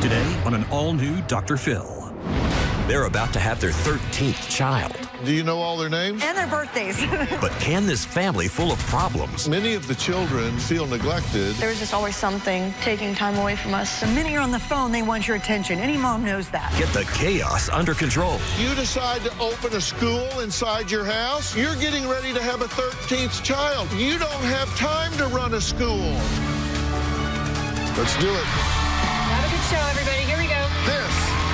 Today on an all-new Dr. Phil. They're about to have their 13th child. Do you know all their names? And their birthdays. But can this family full of problems? Many of the children feel neglected. There's just always something taking time away from us. The minute you're on the phone, they want your attention. Any mom knows that. Get the chaos under control. You decide to open a school inside your house, you're getting ready to have a 13th child. You don't have time to run a school. Let's do it. Have a good show, everybody. Here we go.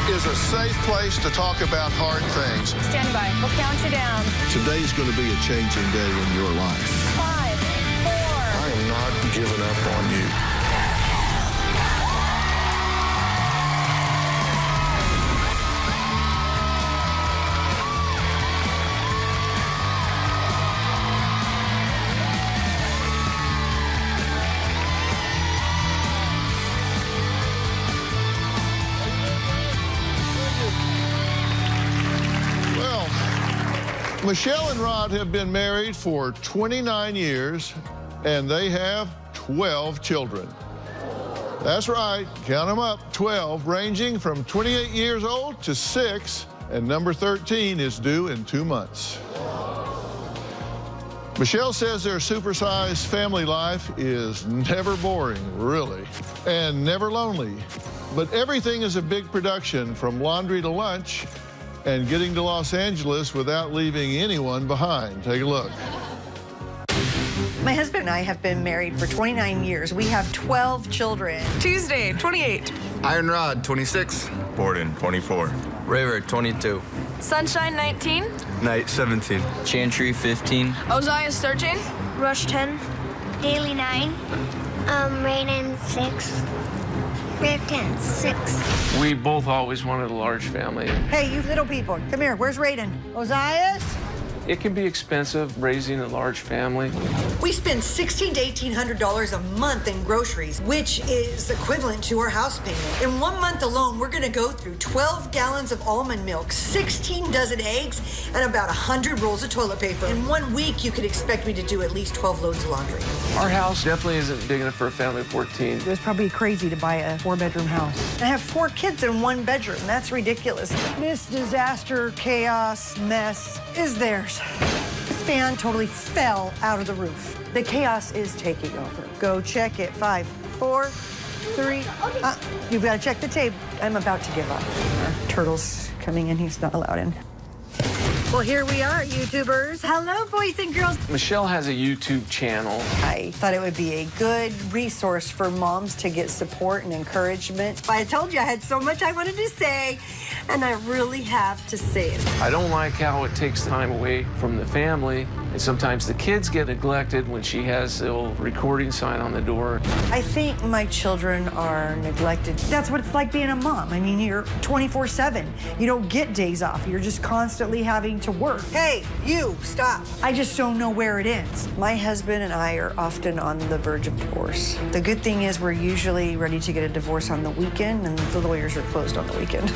This is a safe place to talk about hard things. Stand by. We'll count you down. Today's going to be a changing day in your life. 5, 4. I am not giving up on you. Michelle and Rod have been married for 29 years, and they have 12 children. That's right, count them up, 12, ranging from 28 years old to 6, and number 13 is due in 2 months. Michelle says their supersized family life is never boring, really, and never lonely. But everything is a big production, from laundry to lunch, and getting to Los Angeles without leaving anyone behind. Take a look. My husband and I have been married for 29 years. We have 12 children. Tuesday, 28. Iron Rod, 26. Borden, 24. Raver, 22. Sunshine, 19. Night, 17. Chantry, 15. Ozias, 13. Rush, 10. Daily, 9. Raiden, 6. Ripton, 6. We both always wanted a large family. Hey, you little people, come here. Where's Raiden? Ozias? It can be expensive raising a large family. We spend $1,600 to $1,800 a month in groceries, which is equivalent to our house payment. In 1 month alone, we're gonna go through 12 gallons of almond milk, 16 dozen eggs, and about 100 rolls of toilet paper. In 1 week, you could expect me to do at least 12 loads of laundry. Our house definitely isn't big enough for a family of 14. It was probably crazy to buy a 4-bedroom house. I have 4 kids in 1 bedroom. That's ridiculous. This disaster, chaos, mess is theirs. This fan totally fell out of the roof. The chaos is taking over. Go check it. 5, 4, 3. You've got to check the tape. I'm about to give up. Our turtle's coming in. He's not allowed in. Well, here we are, YouTubers. Hello, boys and girls. Michelle has a YouTube channel. I thought it would be a good resource for moms to get support and encouragement. I told you I had so much I wanted to say, and I really have to say it. I don't like how it takes time away from the family, and sometimes the kids get neglected when she has the old recording sign on the door. I think my children are neglected. That's what it's like being a mom. I mean, you're 24/7. You don't get days off. You're just constantly having to work. Hey, you, stop. I just don't know where it ends. My husband and I are often on the verge of divorce. The good thing is we're usually ready to get a divorce on the weekend, and the lawyers are closed on the weekend.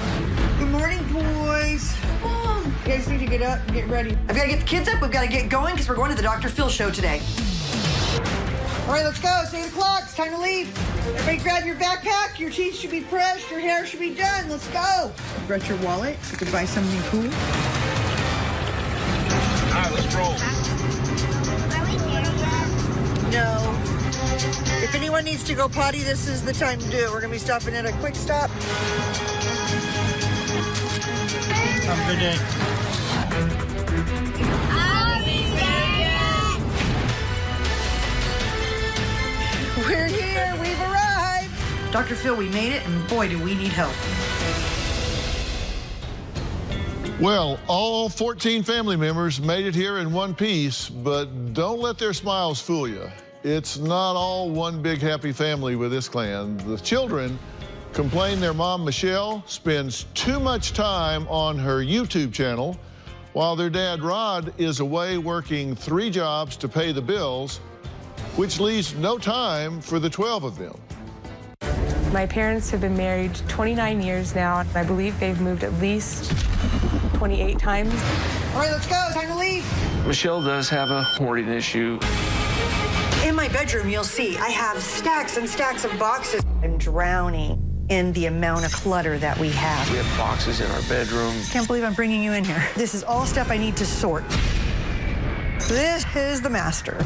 Good morning, boys. Mom. You guys need to get up and get ready. I've got to get the kids up. We've got to get going because we're going to the Dr. Phil show today. All right, let's go. It's 8 o'clock. It's time to leave. Everybody grab your backpack. Your teeth should be brushed. Your hair should be done. Let's go. Brought your wallet so you could buy something cool. All right, let's roll. Are we there yet? No. If anyone needs to go potty, this is the time to do it. We're going to be stopping at a quick stop. Have a good day. Are we there yet? We're here. We've arrived. Dr. Phil, we made it, and boy, do we need help. Well, all 14 family members made it here in one piece, but don't let their smiles fool you. It's not all one big happy family with this clan. The children complain their mom, Michelle, spends too much time on her YouTube channel, while their dad, Rod, is away working 3 jobs to pay the bills, which leaves no time for the 12 of them. My parents have been married 29 years now. I believe they've moved at least 28 times. All right, let's go. Time to leave. Michelle does have a hoarding issue. In my bedroom, you'll see I have stacks and stacks of boxes. I'm drowning in the amount of clutter that we have. We have boxes in our bedroom. Can't believe I'm bringing you in here. This is all stuff I need to sort. This is the master.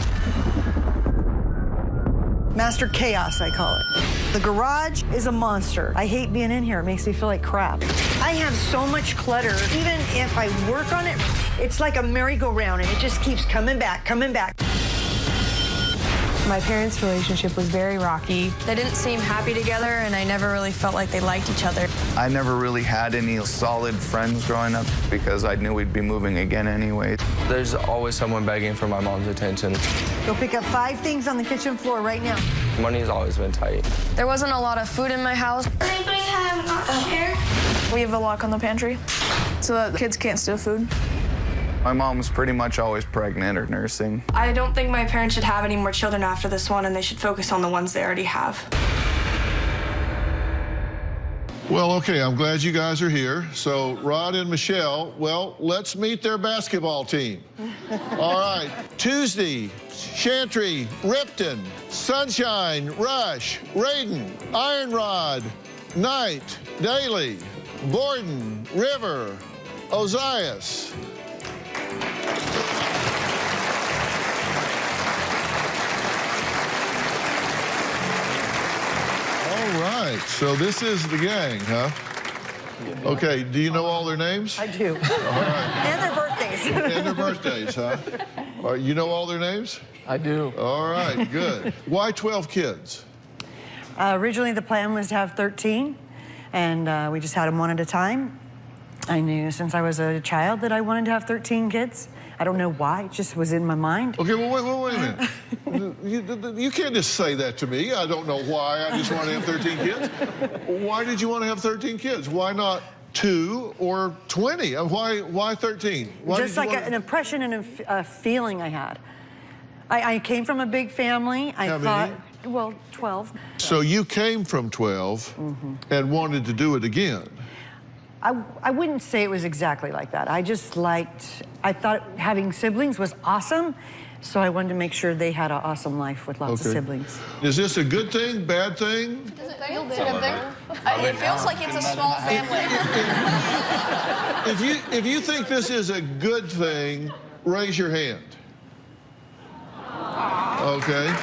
Master Chaos, I call it. The garage is a monster. I hate being in here. It makes me feel like crap. I have so much clutter. Even if I work on it, it's like a merry-go-round, and it just keeps coming back, coming back. My parents' relationship was very rocky. They didn't seem happy together, and I never really felt like they liked each other. I never really had any solid friends growing up because I knew we'd be moving again anyway. There's always someone begging for my mom's attention. Go pick up 5 things on the kitchen floor right now. Money's always been tight. There wasn't a lot of food in my house. Does anybody have a share? We have a lock on the pantry so that the kids can't steal food. My mom's pretty much always pregnant or nursing. I don't think my parents should have any more children after this one, and they should focus on the ones they already have. Well, okay, I'm glad you guys are here. So, Rod and Michelle, well, let's meet their basketball team. All right, Tuesday, Chantry, Ripton, Sunshine, Rush, Raiden, Ironrod, Knight, Daly, Borden, River, Ozias. All right, so this is the gang, huh? Okay, do you know all their names? I do. All right. And their birthdays. And their birthdays, huh? All right, you know all their names? I do. All right, good. Why 12 kids? Originally, the plan was to have 13, and we just had them one at a time. I knew since I was a child that I wanted to have 13 kids. I don't know why, it just was in my mind. Okay, well, wait a minute. You can't just say that to me. I don't know why I just want to have 13 kids. Why did you want to have 13 kids? Why not 2 or 20? Why 13? Why just like an impression and a feeling I had. I came from a big family. How many? Well, 12. So you came from 12 and wanted to do it again. I wouldn't say it was exactly like that. I thought having siblings was awesome, so I wanted to make sure they had an awesome life with lots of siblings. Is this a good thing, bad thing? Does it feel it's a good thing? It feels like it's a small family. If you think this is a good thing, raise your hand. Okay.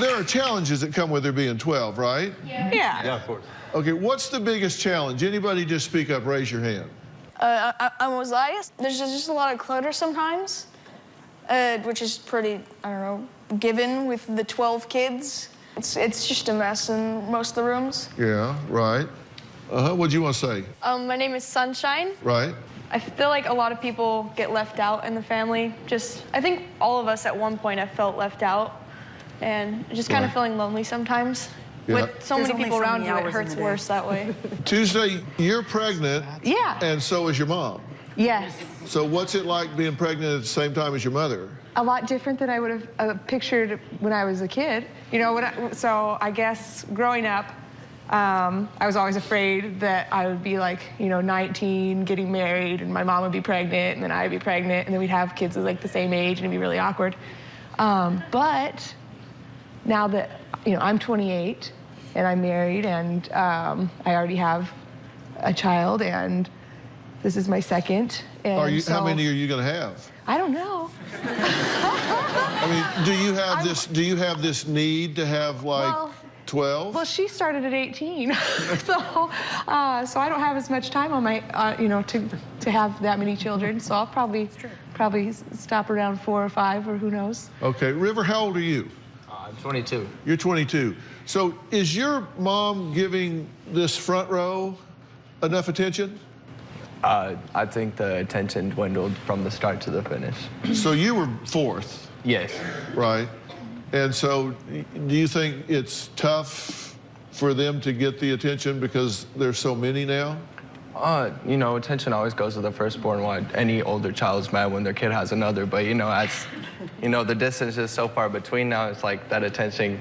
There are challenges that come with there being 12, right? Yeah, of course. Okay, what's the biggest challenge? Anybody just speak up, raise your hand. I'm Ozias. There's just a lot of clutter sometimes, which is pretty, I don't know, given with the 12 kids. It's just a mess in most of the rooms. Yeah, right. What do you want to say? My name is Sunshine. Right. I feel like a lot of people get left out in the family. I think all of us at one point have felt left out. And just kind of feeling lonely sometimes. Yeah. With so many people around you, it hurts worse that way. Tuesday, you're pregnant. Yeah. And so is your mom. Yes. So what's it like being pregnant at the same time as your mother? A lot different than I would have pictured when I was a kid. You know, so I guess growing up, I was always afraid that I would be like, 19, getting married, and my mom would be pregnant, and then I'd be pregnant, and then we'd have kids of like the same age, and it'd be really awkward. But now that, I'm 28 and I'm married and I already have a child and this is my second. And How many are you going to have? I don't know. I mean, do you have this need to have like 12? Well, she started at 18, so I don't have as much time on my, to have that many children. So I'll probably stop around 4 or 5, or who knows. Okay, River, how old are you? I'm 22. You're 22. So is your mom giving this front row enough attention? I think the attention dwindled from the start to the finish. So you were 4th? Yes. Right. And so do you think it's tough for them to get the attention because there's so many now? Attention always goes to the firstborn. Why any older child's mad when their kid has another, but the distance is so far between now, it's like that attention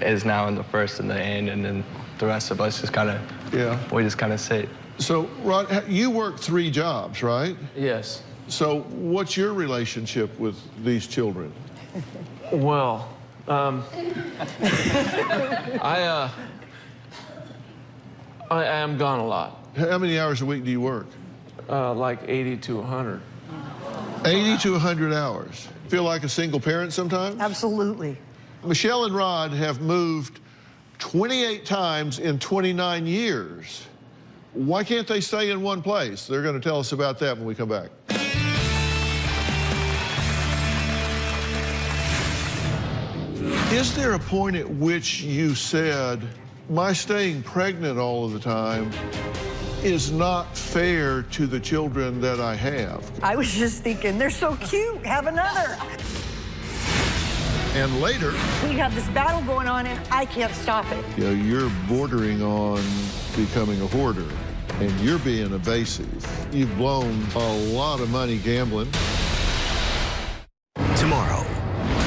is now in the first and the end, and then the rest of us just kind of, we just kind of sit. So, Rod, you work 3 jobs, right? Yes. So what's your relationship with these children? Well, I am gone a lot. How many hours a week do you work? Like 80 to 100. 80 to 100 hours. Feel like a single parent sometimes? Absolutely. Michelle and Rod have moved 28 times in 29 years. Why can't they stay in one place? They're going to tell us about that when we come back. Is there a point at which you said, my staying pregnant all of the time is not fair to the children that I have? I was just thinking, they're so cute, have another. And later, We have this battle going on and I can't stop it. you know, you're bordering on becoming a hoarder and you're being evasive. You've blown a lot of money gambling. Tomorrow,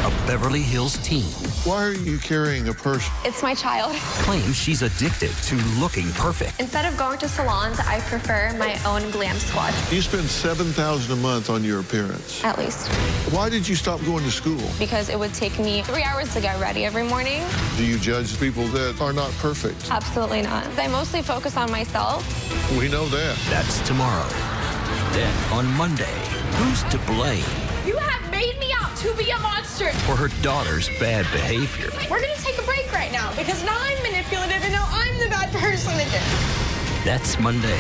a Beverly Hills teen Why are you carrying a purse? It's my child. claims she's addicted to looking perfect. Instead of going to salons, I prefer my own glam squad, You spend $7,000 a month on your appearance. at least. Why did you stop going to school? Because it would take me 3 hours to get ready every morning. Do you judge people that are not perfect? Absolutely not. I mostly focus on myself. We know that. That's tomorrow. Then on Monday, who's to blame You have made me out to be a monster. for her daughter's bad behavior? We're gonna take a break right now because now I'm manipulative and now I'm the bad person again. That's Monday.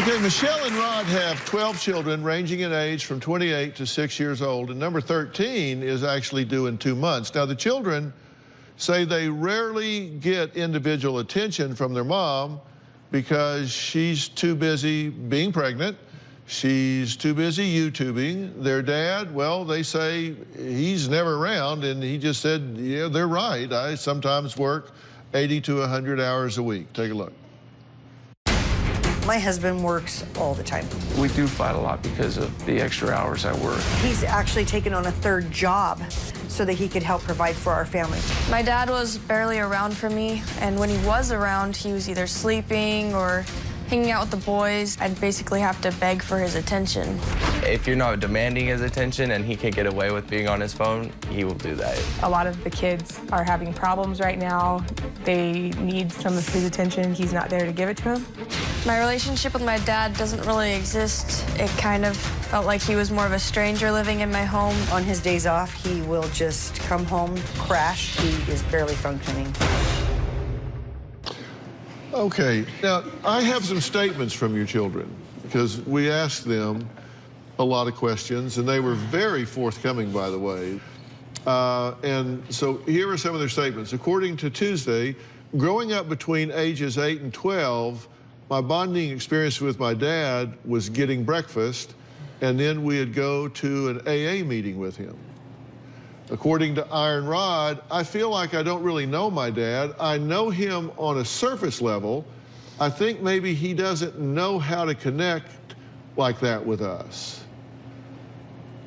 Okay, Michelle and Rod have 12 children ranging in age from 28 to 6 years old, and number 13 is actually due in 2 months. Now, the children say they rarely get individual attention from their mom because she's too busy being pregnant. She's too busy YouTubing. Their dad, well, they say he's never around, and he just said, yeah, they're right. I sometimes work 80 to 100 hours a week. Take a look. My husband works all the time. We do fight a lot because of the extra hours I work. He's actually taken on a third job so that he could help provide for our family. My dad was barely around for me, and when he was around, he was either sleeping or hanging out with the boys. I'd basically have to beg for his attention. If you're not demanding his attention and he can get away with being on his phone, he will do that. A lot of the kids are having problems right now. They need some of his attention. He's not there to give it to them. My relationship with my dad doesn't really exist. It kind of felt like he was more of a stranger living in my home. On his days off, he will just come home, crash. He is barely functioning. Okay, now I have some statements from your children because we asked them a lot of questions and they were very forthcoming, by the way. And so here are some of their statements. According to Tuesday, growing up between ages 8 and 12, my bonding experience with my dad was getting breakfast, and then we'd go to an AA meeting with him. According to Iron Rod, I feel like I don't really know my dad. I know him on a surface level. I think maybe he doesn't know how to connect like that with us.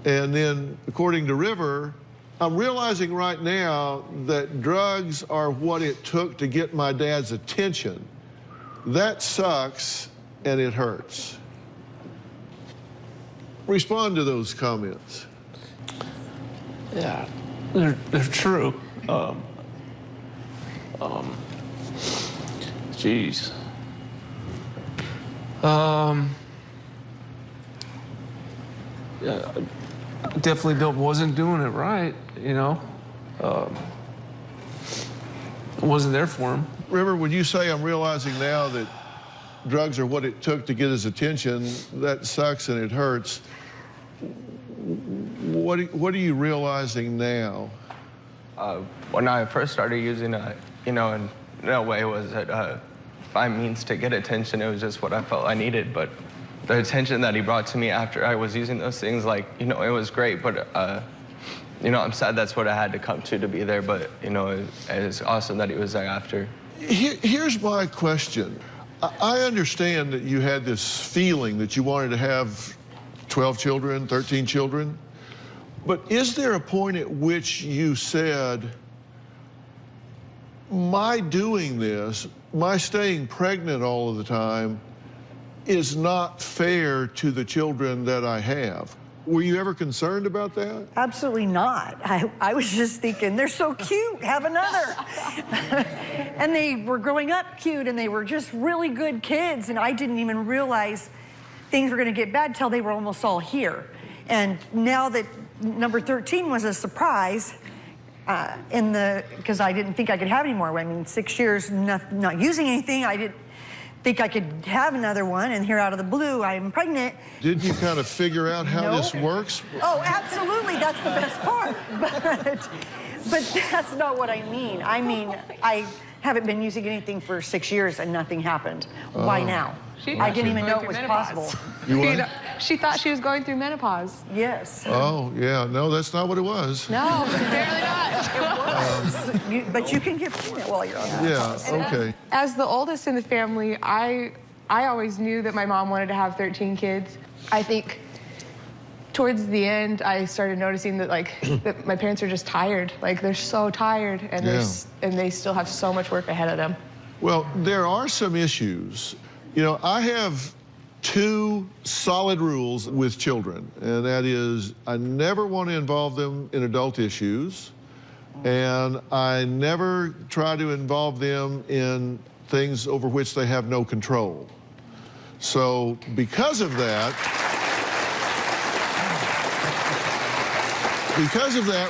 And then, according to River, I'm realizing right now that drugs are what it took to get my dad's attention. That sucks and it hurts. Respond to those comments. Yeah, they're true. Geez. Yeah, definitely wasn't doing it right, you know. I wasn't there for him. River, would you say I'm realizing now that drugs are what it took to get his attention? That sucks and it hurts. What are you realizing now? When I first started using it, you know, in no way was it by means to get attention. It was just what I felt I needed. But the attention that he brought to me after I was using those things, like, you know, it was great. But, you know, I'm sad that's what I had to come to be there. But, you know, it's awesome that he was there after. Here's my question. I understand that you had this feeling that you wanted to have 12 children, 13 children. But is there a point at which you said, my doing this, my staying pregnant all of the time, is not fair to the children that I have. Were you ever concerned about that? Absolutely not. I was just thinking, they're so cute, have another. And they were growing up cute, and they were just really good kids, and I didn't even realize things were going to get bad till they were almost all here. And now that number 13 was a surprise, because I didn't think I could have any more. I mean, 6 years not using anything, I didn't think I could have another one, and here out of the blue, I'm pregnant. Did you kind of figure out how this works? Oh, absolutely, that's the best part. But that's not what I mean. I mean, I haven't been using anything for 6 years and nothing happened. Why now? I didn't even know it was possible. You what? She thought she was going through menopause. Yes. Oh, yeah. No, that's not what it was. No, apparently not. It was. But you can get pregnant while you're on that. Yeah, okay. As the oldest in the family, I always knew that my mom wanted to have 13 kids. I think towards the end, I started noticing that, like, that my parents are just tired. Like, they're so tired, and, and they still have so much work ahead of them. Well, there are some issues. You know, I have 2 solid rules with children, and that is I never want to involve them in adult issues, and I never try to involve them in things over which they have no control. So because of that,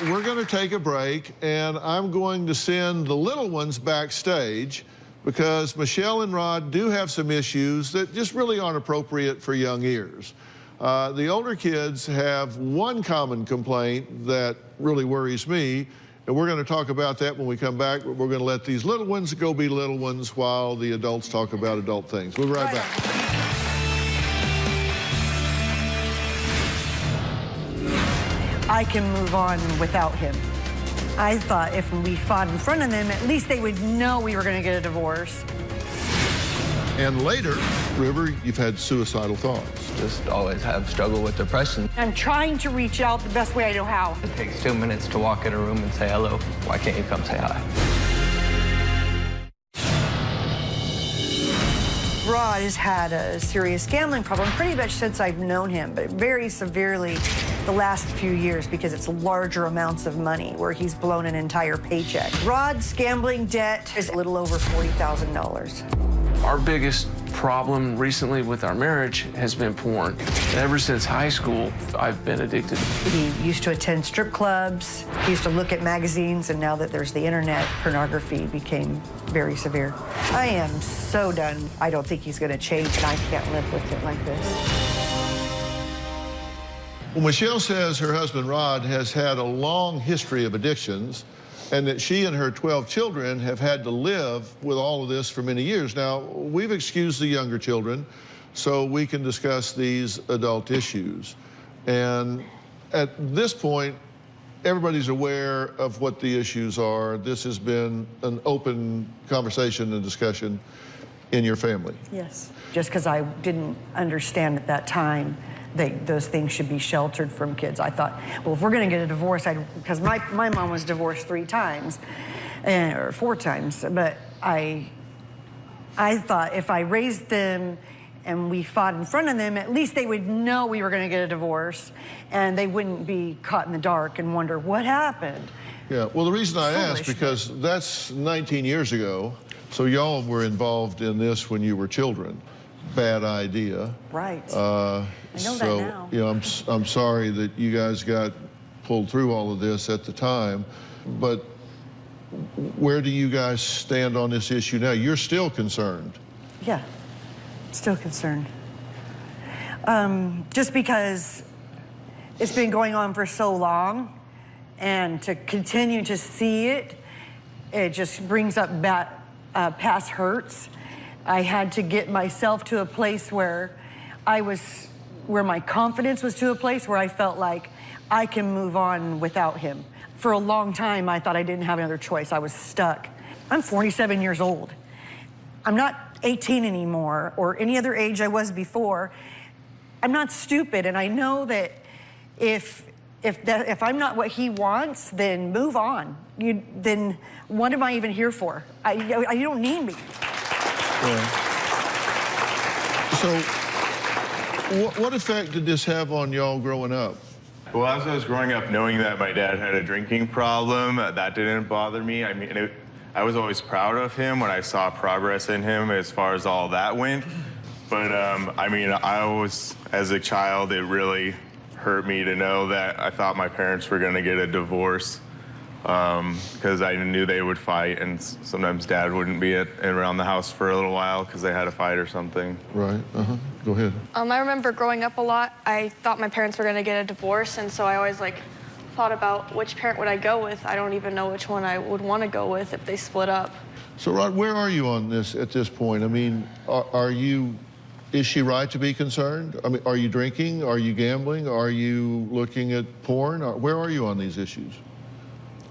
we're going to take a break, and I'm going to send the little ones backstage because Michelle and Rod do have some issues that just really aren't appropriate for young ears. The older kids have one common complaint that really worries me, and we're going to talk about that when we come back, but we're going to let these little ones go be little ones while the adults talk about adult things. We'll be right back. I can move on without him. I thought if we fought in front of them, at least they would know we were going to get a divorce. And later, River, you've had suicidal thoughts. Just always have struggle with depression. I'm trying to reach out the best way I know how. It takes 2 minutes to walk in a room and say hello. Why can't you come say hi? Rod has had a serious gambling problem pretty much since I've known him, but very severely the last few years because it's larger amounts of money where he's blown an entire paycheck. Rod's gambling debt is a little over $40,000. Our biggest problem recently with our marriage has been porn. Ever since high school, I've been addicted. He used to attend strip clubs. He used to look at magazines, and now that there's the internet, pornography became very severe. I am so done. I don't think he's going to change, and I can't live with it like this. Well, Michelle says her husband Rod has had a long history of addictions, and that she and her 12 children have had to live with all of this for many years. Now, we've excused the younger children so we can discuss these adult issues. And at this point, everybody's aware of what the issues are. This has been an open conversation and discussion in your family. Yes. Just because I didn't understand at that time those things should be sheltered from kids. I thought, well, if we're going to get a divorce, because my mom was divorced 3 times, or 4 times, but I thought if I raised them and we fought in front of them, at least they would know we were going to get a divorce, and they wouldn't be caught in the dark and wonder what happened. Yeah, well, the reason I asked, because that's 19 years ago, so y'all were involved in this when you were children. Bad idea. Right. I know that now. You know, I'm sorry that you guys got pulled through all of this at the time, but where do you guys stand on this issue now? You're still concerned. Yeah, still concerned. Just because it's been going on for so long, and to continue to see it, it just brings up past hurts. I had to get myself to a place where where my confidence was to a place where I felt like I can move on without him. For a long time, I thought I didn't have another choice. I was stuck. I'm 47 years old. I'm not 18 anymore or any other age I was before. I'm not stupid, and I know that if I'm not what he wants, then move on. Then what am I even here for? You don't need me. Yeah. So What effect did this have on y'all growing up? Well, as I was growing up, knowing that my dad had a drinking problem, that didn't bother me. I mean, I was always proud of him when I saw progress in him as far as all that went. But, I mean, as a child, it really hurt me to know that I thought my parents were going to get a divorce because I knew they would fight, and sometimes Dad wouldn't be around the house for a little while because they had a fight or something. Right, Go ahead. I remember growing up a lot, I thought my parents were going to get a divorce, and so I always, thought about which parent would I go with. I don't even know which one I would want to go with if they split up. So, Rod, where are you on this at this point? I mean, is she right to be concerned? I mean, are you drinking? Are you gambling? Are you looking at porn? Where are you on these issues?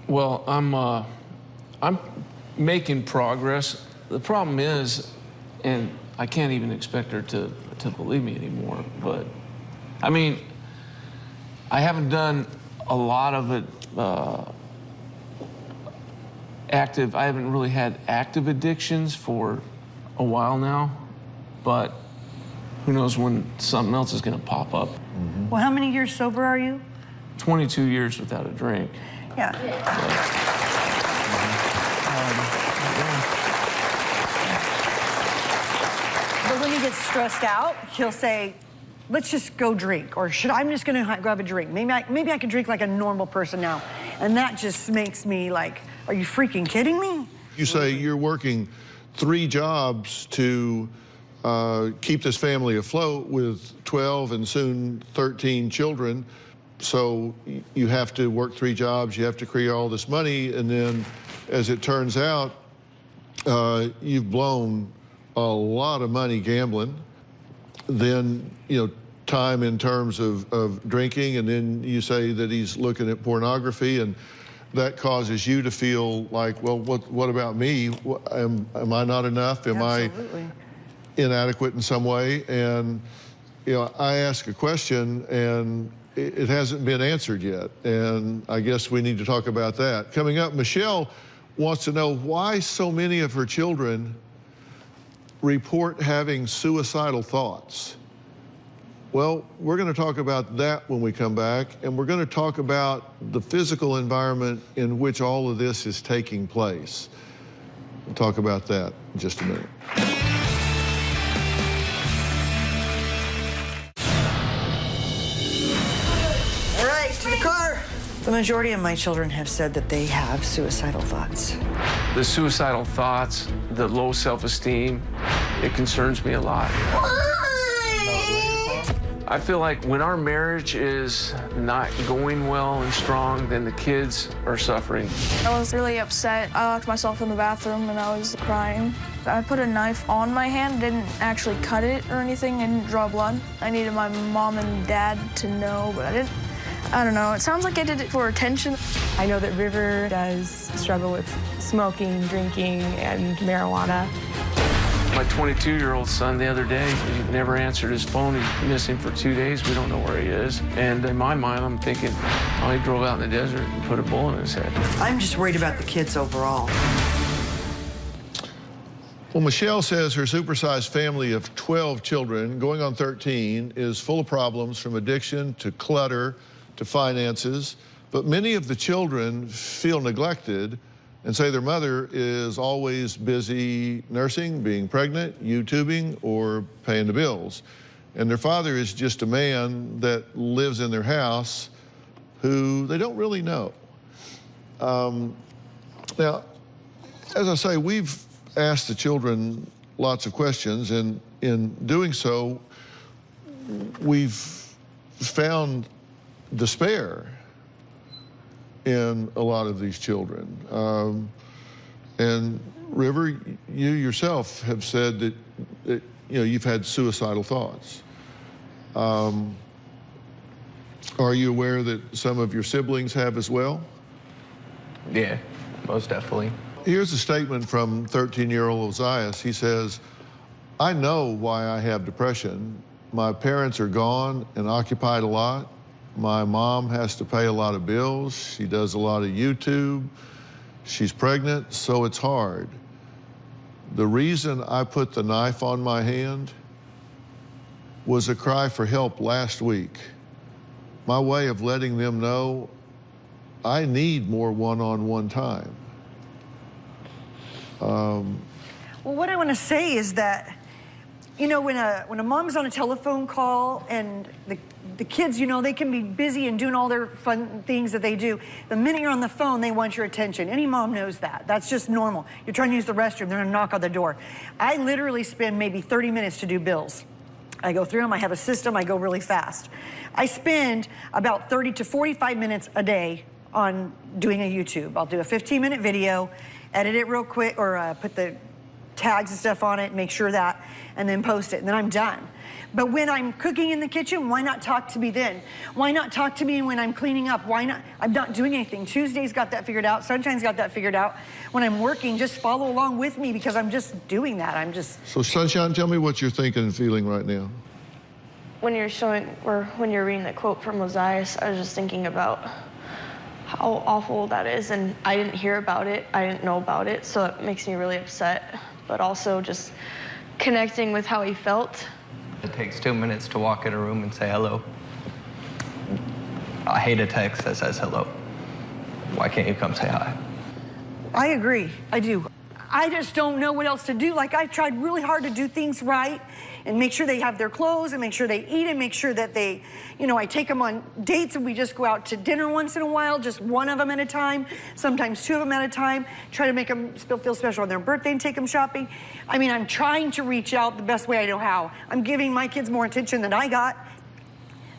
Well, I'm making progress. The problem is, and I can't even expect her to believe me anymore, but I mean, I haven't done a lot of it active. I haven't really had active addictions for a while now, but who knows when something else is going to pop up. Mm-hmm. Well, how many years sober are you? 22 years without a drink. Yeah. But when he gets stressed out, he'll say, let's just go drink, or I'm just going to grab a drink. Maybe I can drink like a normal person now. And that just makes me like, are you freaking kidding me? You say you're working 3 jobs to keep this family afloat with 12 and soon 13 children. So you have to work 3 jobs, you have to create all this money, and then as it turns out, you've blown a lot of money gambling. Then, time in terms of drinking, and then you say that he's looking at pornography, and that causes you to feel like, well, what about me? Am I not enough? Am Absolutely. I inadequate in some way? And, I ask a question, and it hasn't been answered yet, and I guess we need to talk about that. Coming up, Michelle wants to know why so many of her children report having suicidal thoughts. Well, we're going to talk about that when we come back, and we're going to talk about the physical environment in which all of this is taking place. We'll talk about that in just a minute. All right, to the car. The majority of my children have said that they have suicidal thoughts. The suicidal thoughts, the low self-esteem, it concerns me a lot. I feel like when our marriage is not going well and strong, then the kids are suffering. I was really upset. I locked myself in the bathroom and I was crying. I put a knife on my hand, didn't actually cut it or anything, I didn't draw blood. I needed my mom and dad to know, but I didn't. I don't know, it sounds like I did it for attention. I know that River does struggle with smoking, drinking, and marijuana. My 22-year-old son the other day, he never answered his phone. He's missing for 2 days. We don't know where he is. And in my mind, I'm thinking, oh, he drove out in the desert and put a bullet in his head. I'm just worried about the kids overall. Well, Michelle says her supersized family of 12 children, going on 13, is full of problems from addiction to clutter to finances. But many of the children feel neglected and say their mother is always busy nursing, being pregnant, YouTubing, or paying the bills. And their father is just a man that lives in their house who they don't really know. Now, as I say, we've asked the children lots of questions, and in doing so, we've found despair in a lot of these children. And River, you yourself have said that you've had suicidal thoughts. Are you aware that some of your siblings have as well? Yeah, most definitely. Here's a statement from 13-year-old Ozias. He says, I know why I have depression. My parents are gone and occupied a lot. My mom has to pay a lot of bills. She does a lot of YouTube. She's pregnant, so it's hard. The reason I put the knife on my hand was a cry for help last week. My way of letting them know I need more one-on-one time. Well, what I want to say is that, you know, when a mom's on a telephone call and the kids, you know, they can be busy and doing all their fun things that they do. The minute you're on the phone, they want your attention. Any mom knows that. That's just normal. You're trying to use the restroom, they're gonna knock on the door. I literally spend maybe 30 minutes to do bills. I go through them, I have a system, I go really fast. I spend about 30 to 45 minutes a day on doing a YouTube. I'll do a 15-minute video, edit it real quick, or put the tags and stuff on it, make sure that, and then post it, and then I'm done. But when I'm cooking in the kitchen, why not talk to me then? Why not talk to me when I'm cleaning up? Why not? I'm not doing anything. Tuesday's got that figured out. Sunshine's got that figured out. When I'm working, just follow along with me because I'm just doing that. I'm just... So Sunshine, tell me what you're thinking and feeling right now. When you're showing, or when you're reading the quote from Ozias, I was just thinking about how awful that is, and I didn't hear about it. I didn't know about it, so it makes me really upset. But also just connecting with how he felt. It takes 2 minutes to walk in a room and say hello. I hate a text that says hello. Why can't you come say hi? I agree, I do. I just don't know what else to do. Like, I've tried really hard to do things right and make sure they have their clothes and make sure they eat and make sure that they, you know, I take them on dates and we just go out to dinner once in a while, just one of them at a time, sometimes two of them at a time, try to make them feel special on their birthday and take them shopping. I mean, I'm trying to reach out the best way I know how. I'm giving my kids more attention than I got.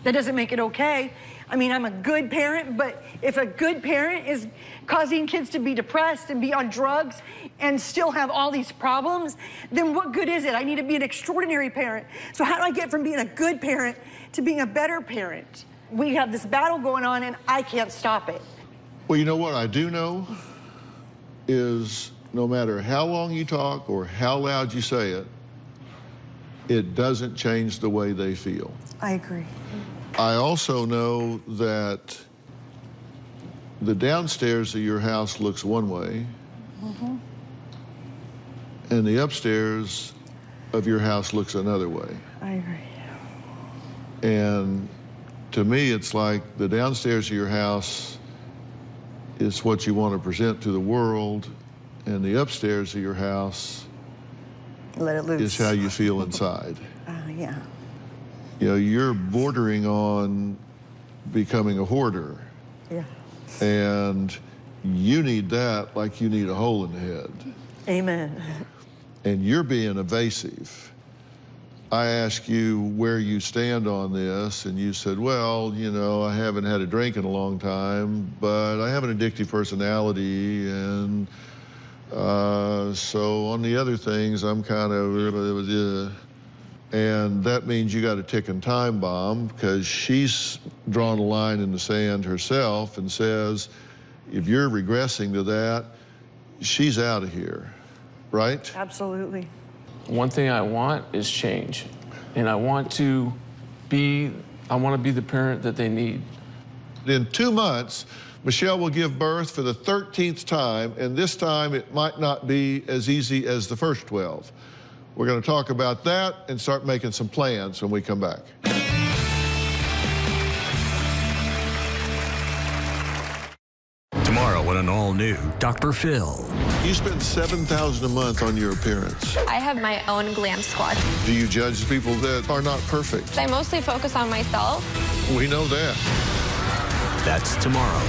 That doesn't make it okay. I mean, I'm a good parent, but if a good parent is causing kids to be depressed and be on drugs and still have all these problems, then what good is it? I need to be an extraordinary parent. So how do I get from being a good parent to being a better parent? We have this battle going on and I can't stop it. Well, you know what I do know is no matter how long you talk or how loud you say it, it doesn't change the way they feel. I agree. I also know that the downstairs of your house looks one way, and the upstairs of your house looks another way. I agree. And to me, it's like the downstairs of your house is what you want to present to the world, and the upstairs of your house Let it loose. is how you feel inside. Yeah. You know, you're bordering on becoming a hoarder. Yeah. And you need that like you need a hole in the head. Amen. And you're being evasive. I asked you where you stand on this, and you said, well, you know, I haven't had a drink in a long time, but I have an addictive personality, and so on the other things, I'm kind of... And that means you got a ticking time bomb because she's drawn a line in the sand herself and says, if you're regressing to that, she's out of here, right? Absolutely. One thing I want is change. And I want to be the parent that they need. In 2 months, Michelle will give birth for the 13th time, and this time it might not be as easy as the first 12. We're going to talk about that and start making some plans when we come back. Tomorrow on an all-new Dr. Phil. You spend $7,000 a month on your appearance. I have my own glam squad. Do you judge people that are not perfect? I mostly focus on myself. We know that. That's tomorrow.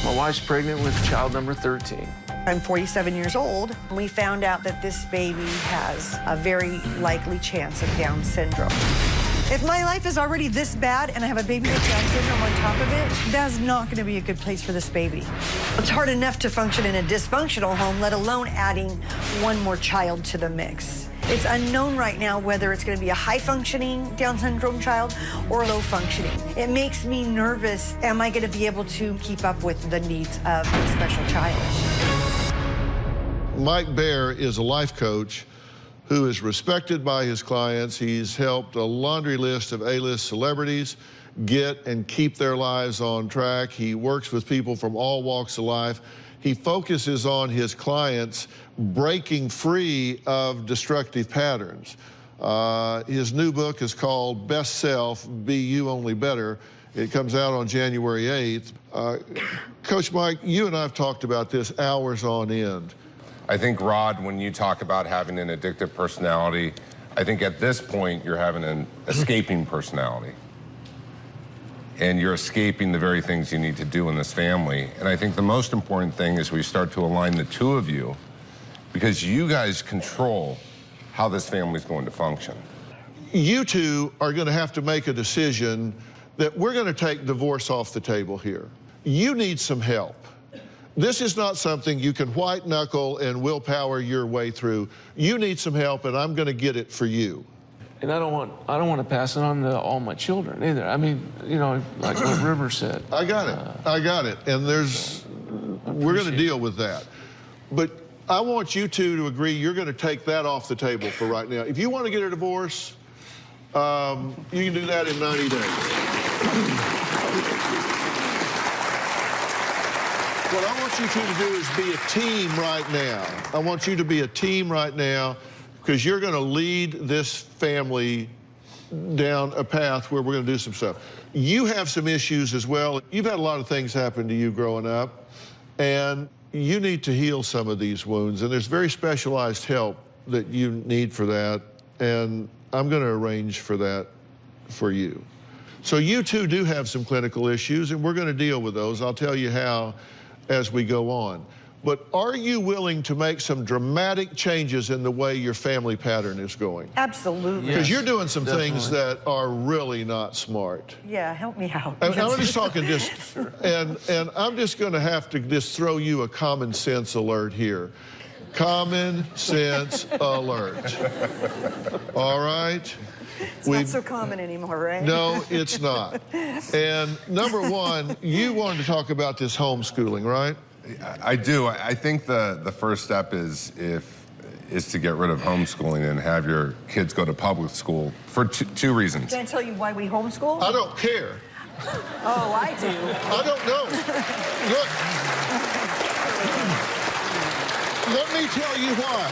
My wife's pregnant with child number 13. I'm 47 years old. We found out that this baby has a very likely chance of Down syndrome. If my life is already this bad and I have a baby with Down syndrome on top of it, that's not going to be a good place for this baby. It's hard enough to function in a dysfunctional home, let alone adding one more child to the mix. It's unknown right now whether it's going to be a high-functioning Down syndrome child or low-functioning. It makes me nervous. Am I going to be able to keep up with the needs of a special child? Mike Baer is a life coach who is respected by his clients. He's helped a laundry list of A-list celebrities get and keep their lives on track. He works with people from all walks of life. He focuses on his clients breaking free of destructive patterns. His new book is called Best Self, Be You Only Better. It comes out on January 8th. Coach Mike, you and I have talked about this hours on end. I think, Rod, when you talk about having an addictive personality, I think at this point you're having an escaping personality. And you're escaping the very things you need to do in this family. And I think the most important thing is we start to align the two of you, because you guys control how this family's going to function. You two are going to have to make a decision that we're going to take divorce off the table here. You need some help. This is not something you can white knuckle and willpower your way through. You need some help, and I'm going to get it for you. And I don't want to pass it on to all my children either. I mean, you know, like what River said. I got it. And we're going to deal with that. But I want you two to agree you're going to take that off the table for right now. If you want to get a divorce, you can do that in 90 days. What I want you two to do is be a team right now. I want you to be a team right now, because you're going to lead this family down a path where we're going to do some stuff. You have some issues as well. You've had a lot of things happen to you growing up, and you need to heal some of these wounds, and there's very specialized help that you need for that, and I'm going to arrange for that for you. So you two do have some clinical issues, and we're going to deal with those. I'll tell you how as we go on. But are you willing to make some dramatic changes in the way your family pattern is going? Absolutely. Because you're doing some definitely. things that are really not smart. Yeah, help me out. And I'm just talking and I'm just going to have to just throw you a common sense alert here. Common sense alert. All right? It's not so common anymore, right? No, it's not. And number one, you wanted to talk about this homeschooling, right? I do. I think the first step is to get rid of homeschooling and have your kids go to public school for two reasons. Can I tell you why we homeschool? I don't care. Oh, I do. I don't know. Look, let me tell you why.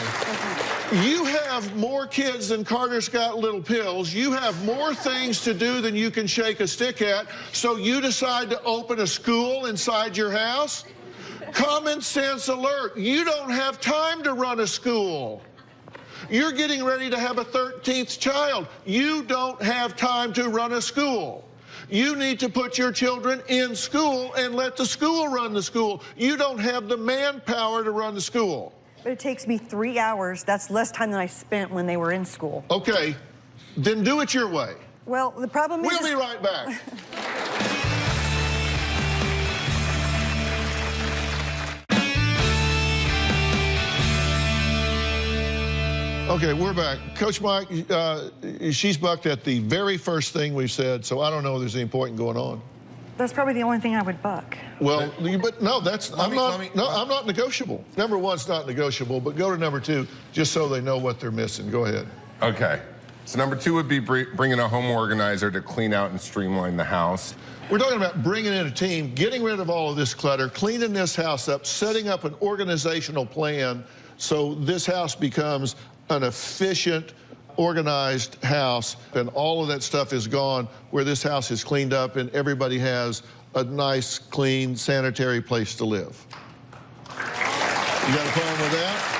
You have more kids than Carter's got little pills. You have more things to do than you can shake a stick at, so you decide to open a school inside your house? Common sense alert. You don't have time to run a school. You're getting ready to have a 13th child. You don't have time to run a school. You need to put your children in school and let the school run the school. You don't have the manpower to run the school. But it takes me 3 hours. That's less time than I spent when they were in school. Okay, then do it your way. Well, the problem is... We'll be right back. Okay, we're back. Coach Mike, she's bucked at the very first thing we said, so I don't know if there's any point in going on. That's probably the only thing I would buck. Well, but no, I'm not negotiable. Number one's not negotiable, but go to number two, just so they know what they're missing. Go ahead. Okay. So number two would be bringing a home organizer to clean out and streamline the house. We're talking about bringing in a team, getting rid of all of this clutter, cleaning this house up, setting up an organizational plan so this house becomes an efficient, organized house, and all of that stuff is gone, where this house is cleaned up and everybody has a nice, clean, sanitary place to live. You got a problem with that?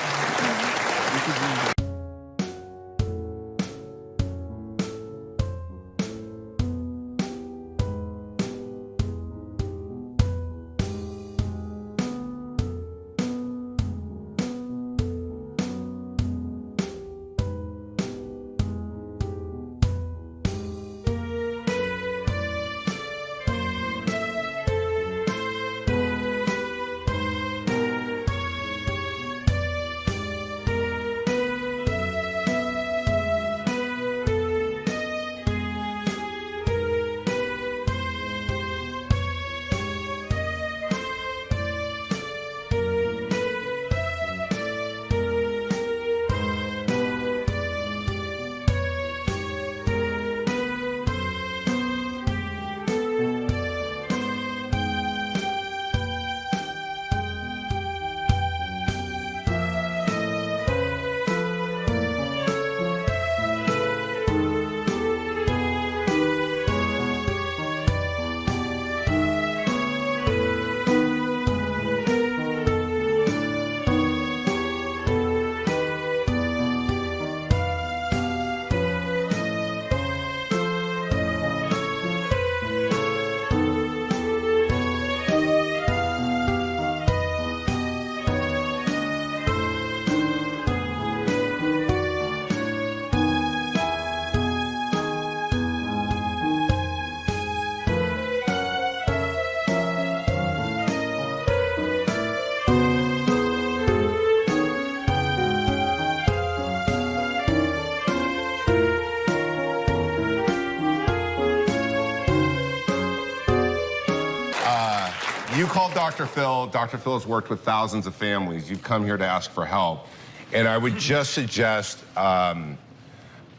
You called Dr. Phil. Dr. Phil has worked with thousands of families. You've come here to ask for help. And I would just suggest,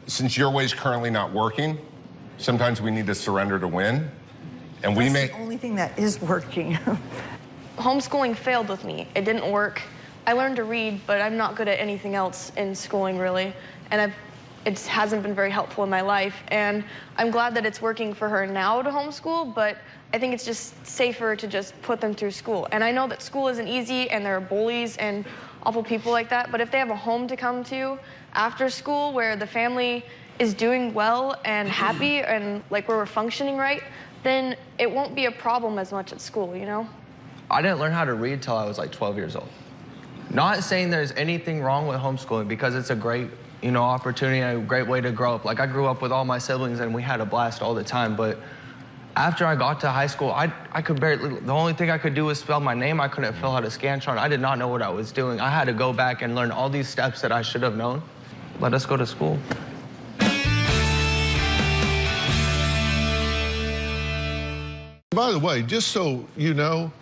since your way's currently not working, sometimes we need to surrender to win. And we may... That's the only thing that is working. Homeschooling failed with me. It didn't work. I learned to read, but I'm not good at anything else in schooling, really. And it hasn't been very helpful in my life. And I'm glad that it's working for her now to homeschool, but I think it's just safer to just put them through school. And I know that school isn't easy, and there are bullies and awful people like that, but if they have a home to come to after school where the family is doing well and happy and like where we're functioning right, then it won't be a problem as much at school, you know? I didn't learn how to read till I was like 12 years old. Not saying there's anything wrong with homeschooling, because it's a great, you know, opportunity, a great way to grow up. Like, I grew up with all my siblings and we had a blast all the time, but after I got to high school, I could barely, the only thing I could do was spell my name. I couldn't fill out a Scantron. I did not know what I was doing. I had to go back and learn all these steps that I should have known. Let us go to school. By the way, just so you know,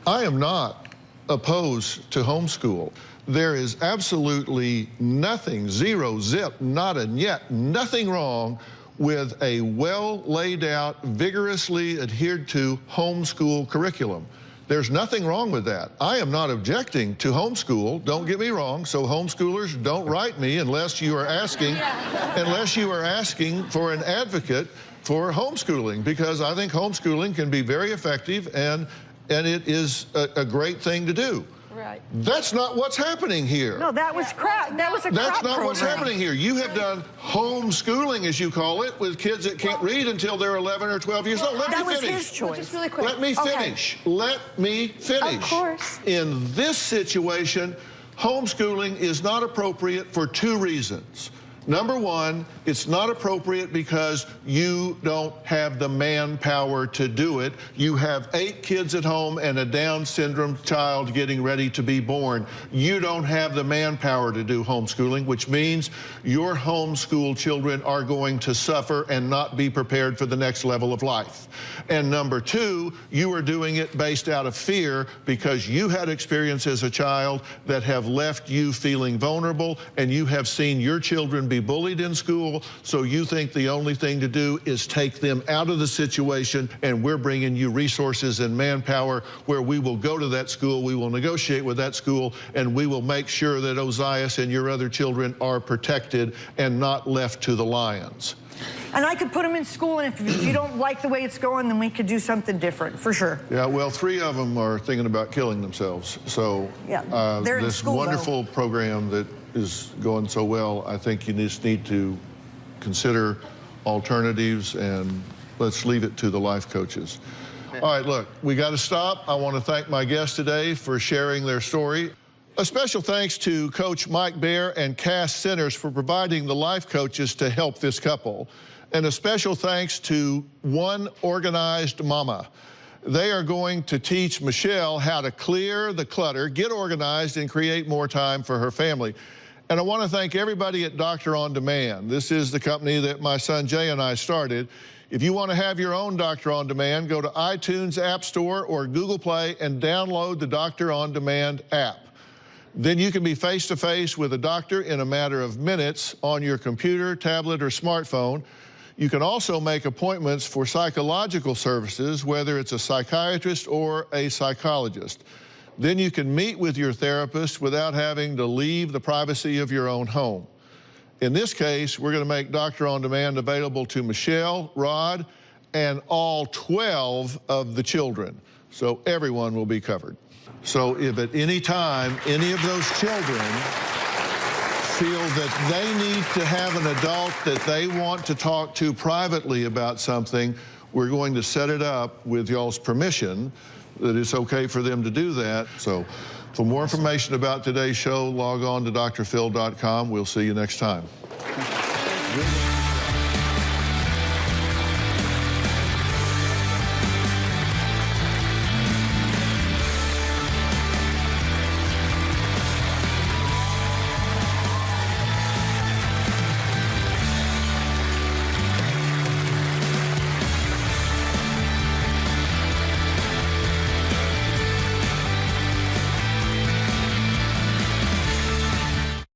I am not opposed to homeschool. There is absolutely nothing, zero, zip, nada, yet, nothing wrong with a well laid out, vigorously adhered to homeschool curriculum. There's nothing wrong with that. I am not objecting to homeschool, don't get me wrong, so homeschoolers, don't write me unless you are asking, for an advocate for homeschooling, because I think homeschooling can be very effective and it is a great thing to do. Right. That's not what's happening here. No, that was crap. That was a crap That's not program. what's happening here. You have done homeschooling, as you call it, with kids that can't read until they're 11 or 12 years old. Let me finish. That was his choice. Just really quick. Let me finish. Let me finish. Of course. In this situation, homeschooling is not appropriate for two reasons. Number one, it's not appropriate because you don't have the manpower to do it. You have 8 kids at home and a Down syndrome child getting ready to be born. You don't have the manpower to do homeschooling, which means your homeschool children are going to suffer and not be prepared for the next level of life. And number two, you are doing it based out of fear because you had experience as a child that have left you feeling vulnerable, and you have seen your children be bullied in school, so you think the only thing to do is take them out of the situation, and we're bringing you resources and manpower where we will go to that school, we will negotiate with that school, and we will make sure that Ozias and your other children are protected and not left to the lions. And I could put them in school, and if you don't like the way it's going, then we could do something different, for sure. Yeah, well, 3 of them are thinking about killing themselves. So yeah, they're in this school, wonderful program that is going so well, I think you just need to consider alternatives, and let's leave it to the life coaches. All right, look, we got to stop. I want to thank my guests today for sharing their story. A special thanks to Coach Mike Bear and Cass Centers for providing the life coaches to help this couple. And a special thanks to One Organized Mama. They are going to teach Michelle how to clear the clutter, get organized, and create more time for her family. And I want to thank everybody at Doctor On Demand. This is the company that my son Jay and I started. If you want to have your own Doctor On Demand, go to iTunes App Store or Google Play and download the Doctor On Demand app. Then you can be face-to-face with a doctor in a matter of minutes on your computer, tablet, or smartphone. You can also make appointments for psychological services, whether it's a psychiatrist or a psychologist. Then you can meet with your therapist without having to leave the privacy of your own home. In this case, we're going to make Doctor On Demand available to Michelle, Rod, and all 12 of the children. So everyone will be covered. So if at any time any of those children feel that they need to have an adult that they want to talk to privately about something, we're going to set it up with y'all's permission that it's okay for them to do that. So for more information about today's show, log on to drphil.com. We'll see you next time.